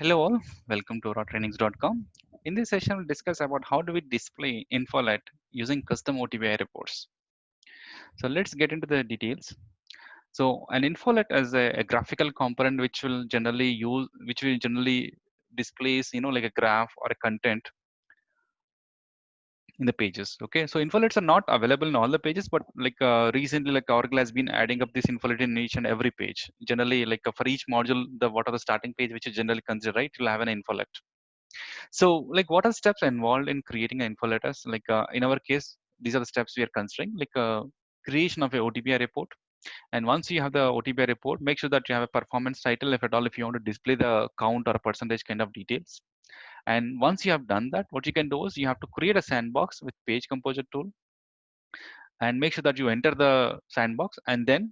Hello all, welcome to rawtrainings.com. In this session, we'll discuss about how do we display infolet using custom OTBI reports. So let's get into the details. So an infolet is a graphical component which will generally displays, like a graph or a content in the pages. Okay, so infolets are not available in all the pages, but recently, like Oracle has been adding up this infolet in each and every page. Generally, for each module, the what are the starting page which is generally considered, right? You'll have an infolet. So, what are steps involved in creating an info letters? In our case, these are the steps we are considering, creation of a OTBI report. And once you have the OTBI report, make sure that you have a performance title, if at all, if you want to display the count or percentage kind of details. And once you have done that, what you can do is you have to create a sandbox with Page Composer tool and make sure that you enter the sandbox and then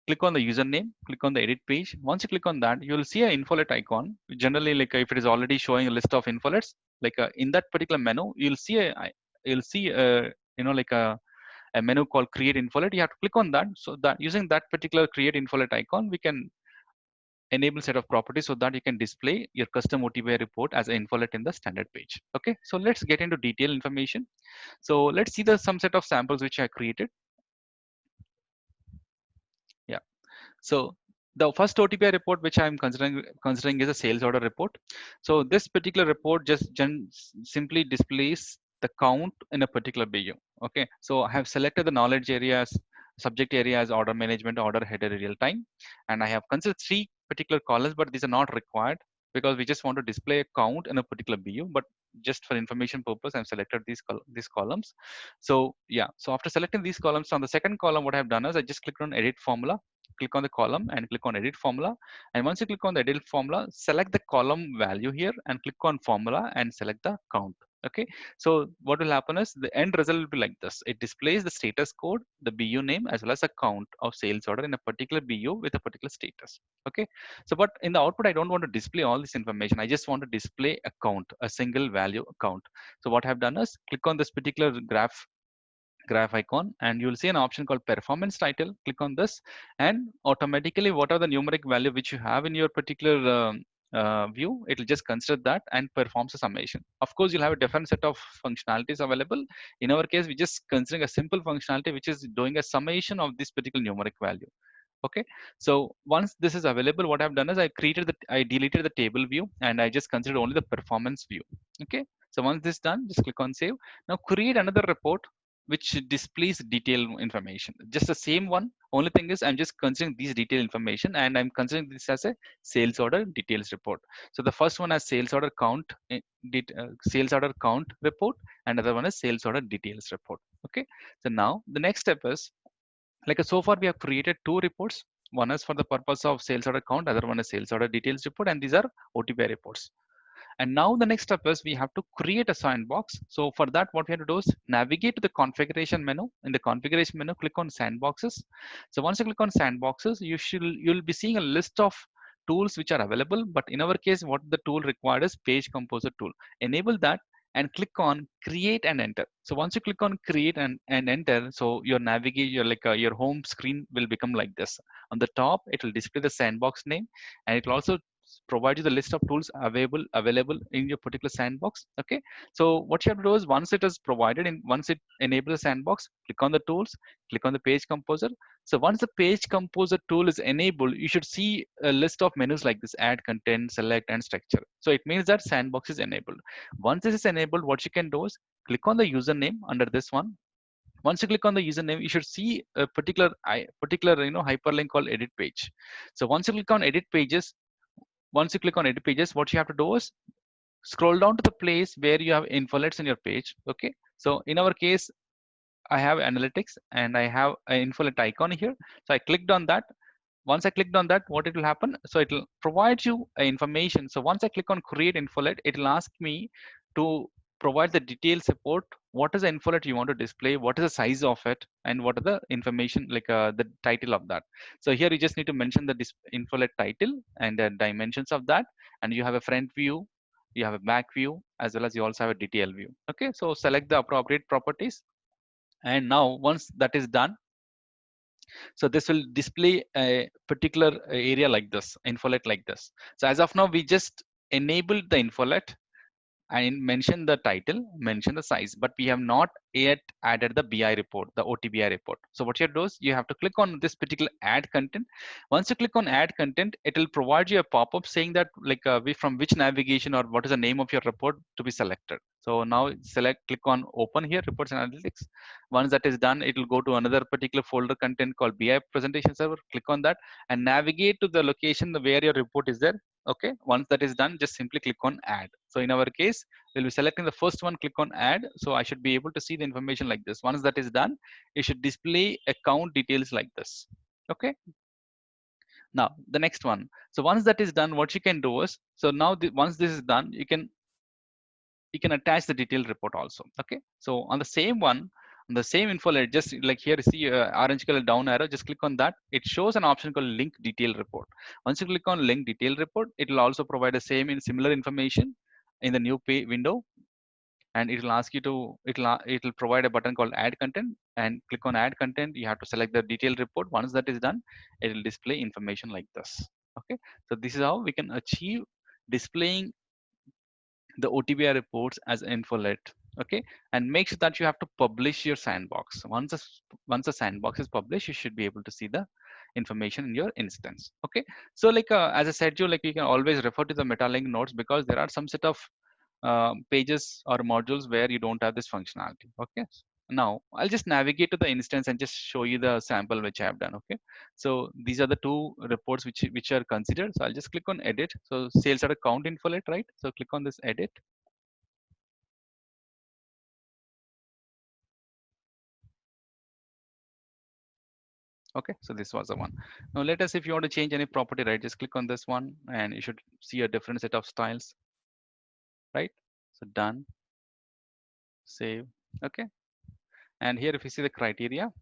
click on the username, click on the edit page. Once you click on that, you will see an infolet icon. Generally, if it is already showing a list of infolets, in that particular menu, you'll see a menu called create infolet. You have to click on that. So that using that particular create infolet icon, we can enable set of properties so that you can display your custom OTBI report as an infolet in the standard page. Okay, so let's get into detailed information. So let's see the some set of samples which I created. Yeah. So the first OTBI report which I'm considering is a sales order report. So this particular report just simply displays the count in a particular BU. Okay, so I have selected the knowledge areas, subject area as order management, order header real time, and I have considered three particular columns, but these are not required because we just want to display a count in a particular BU. But just for information purpose, I've selected these columns. So yeah, so after selecting these columns, on the second column, what I've done is I just clicked on edit formula, click on the column and click on edit formula. And once you click on the edit formula, select the column value here and click on formula and select the count. Okay, so what will happen is the end result will be like this. It displays the status code, the BU name, as well as a count of sales order in a particular BU with a particular status. Okay, so but in the output, I don't want to display all this information. I just want to display a count, a single value count. So what I've done is click on this particular graph icon and you'll see an option called performance title. Click on this and automatically what are the numeric value which you have in your particular view, it will just consider that and performs a summation. Of course, you'll have a different set of functionalities available. In our case, we just considering a simple functionality which is doing a summation of this particular numeric value. Okay, so once this is available, what I've done is I deleted the table view and I just considered only the performance view. Okay, so once this is done, just click on save. Now create another report which displays detailed information, just the same one. Only thing is I'm just considering these detailed information and I'm considering this as a sales order details report. So the first one has sales order count, sales order count report, and other one is sales order details report. Okay, so now the next step is so far we have created two reports. One is for the purpose of sales order count, other one is sales order details report, and these are OTBI reports. And now the next step is we have to create a sandbox. So for that, what we have to do is navigate to the configuration menu. In the configuration menu, click on sandboxes. So once you click on sandboxes, you'll be seeing a list of tools which are available. But in our case, what the tool required is Page Composer tool. Enable that and click on create and enter. So once you click on create and enter, so your navigate your home screen will become like this. On the top, it will display the sandbox name, and it will also provide you the list of tools available in your particular sandbox. Okay, so what you have to do is once it enables the sandbox, click on the tools, click on the Page Composer. So once the Page Composer tool is enabled, you should see a list of menus like this: add content, select, and structure. So it means that sandbox is enabled. Once this is enabled, what you can do is click on the username under this one. Once you click on the username, you should see a particular hyperlink called edit page. So once you click on edit pages, what you have to do is scroll down to the place where you have infolets in your page. Okay, so in our case, I have analytics and I have an infolet icon here. So I clicked on that. Once I clicked on that, what it will happen? So it will provide you information. So once I click on create infolet, it will ask me to provide the detailed support. What is the infolet you want to display? What is the size of it? And what are the information, the title of that? So here you just need to mention the infolet title and the dimensions of that. And you have a front view, you have a back view, as well as you also have a detail view. Okay, so select the appropriate properties. And now once that is done, So this will display a particular area like this, infolet like this. So as of now, we just enabled the infolet and mention the title, mention the size, but we have not yet added the BI report, the OTBI report. So what you do is you have to click on this particular add content. Once you click on add content, it will provide you a pop-up saying that like from which navigation or what is the name of your report to be selected. So now click on open here, reports and analytics. Once that is done, it will go to another particular folder content called BI presentation server. Click on that and navigate to the location where your report is there. Okay, once that is done, just simply click on add. So in our case, we'll be selecting the first one, click on add. So I should be able to see the information like this. Once that is done, it should display account details like this. Okay, now the next one. So once that is done, what you can do is, so now once this is done, you can attach the detailed report also. Okay, so on the same one, on the same info layer, just like here you see orange color down arrow, just click on that. It shows an option called link detail report. Once you click on link detail report, it will also provide the same in similar information in the new page window, and it will ask you to, it will provide a button called add content, and click on add content. You have to select the detailed report. Once that is done, it will display information like this. Okay, so this is how we can achieve displaying the OTBI reports as infolet. Okay, and make sure that you have to publish your sandbox. Once the sandbox is published, you should be able to see the information in your instance. Okay, so like as I said, you like you can always refer to the metalink notes because there are some set of pages or modules where you don't have this functionality. Okay, now I'll just navigate to the instance and just show you the sample which I have done. Okay, so these are the two reports which are considered. So I'll just click on edit. So sales order count infolet, right? So click on this edit. Okay, so this was the one. Now let us, if you want to change any property, right, just click on this one and you should see a different set of styles, right? So done, save. Okay, and here if you see the criteria,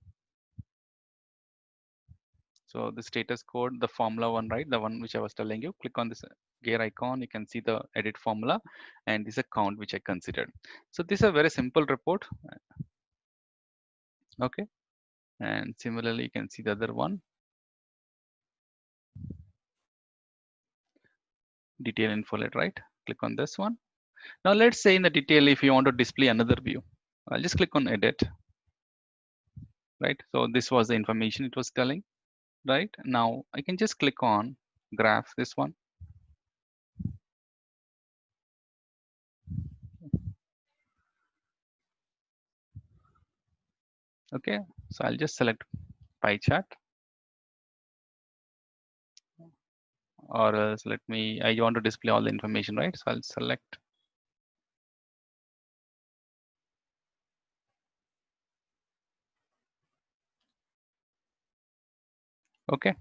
so the status code, the formula one, right, the one which I was telling you, click on this gear icon, you can see the edit formula and this account which I considered. So this is a very simple report. Okay, and similarly you can see the other one, detail infolet, right? Click on this one. Now let's say in the detail, if you want to display another view, I'll just click on edit, right? So this was the information it was telling, right? Now I can just click on graph, this one. Okay, so I'll just select pie chart, or else let me, I want to display all the information, right? So I'll select. Okay,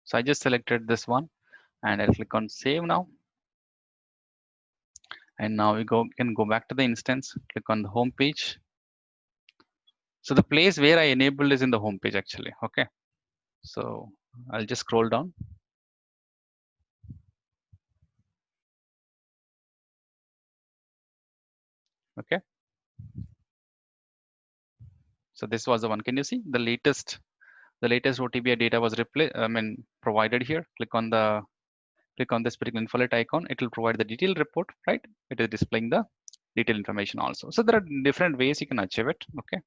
so I just selected this one and I'll click on save now. And now we can go back to the instance, click on the home page. So the place where I enabled is in the home page actually. Okay, so I'll just scroll down. Okay, so this was the one. Can you see the latest OTBI data was provided here. Click on this particular infolet icon. It will provide the detailed report, right? It is displaying the detailed information also. So there are different ways you can achieve it. Okay,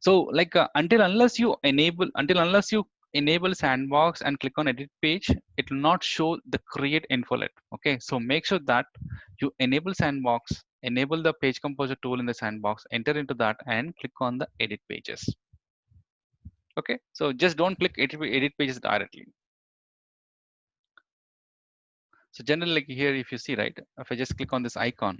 so like until unless you enable sandbox and click on edit page, it will not show the create infolet. Okay, so make sure that you enable sandbox, enable the page composer tool in the sandbox, enter into that and click on the edit pages. Okay, so just don't click edit pages directly. So generally, like here, if you see, right, if I just click on this icon,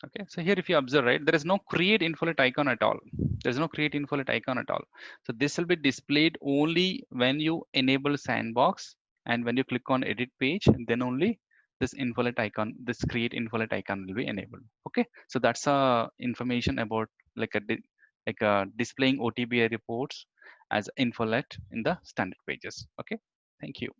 Okay, so here if you observe, right, there is no create infolet icon at all. There's no create infolet icon at all. So this will be displayed only when you enable sandbox, and when you click on edit page, then only this infolet icon, this create infolet icon will be enabled. Okay, so that's information about like displaying OTBI reports as infolet in the standard pages. Okay, thank you.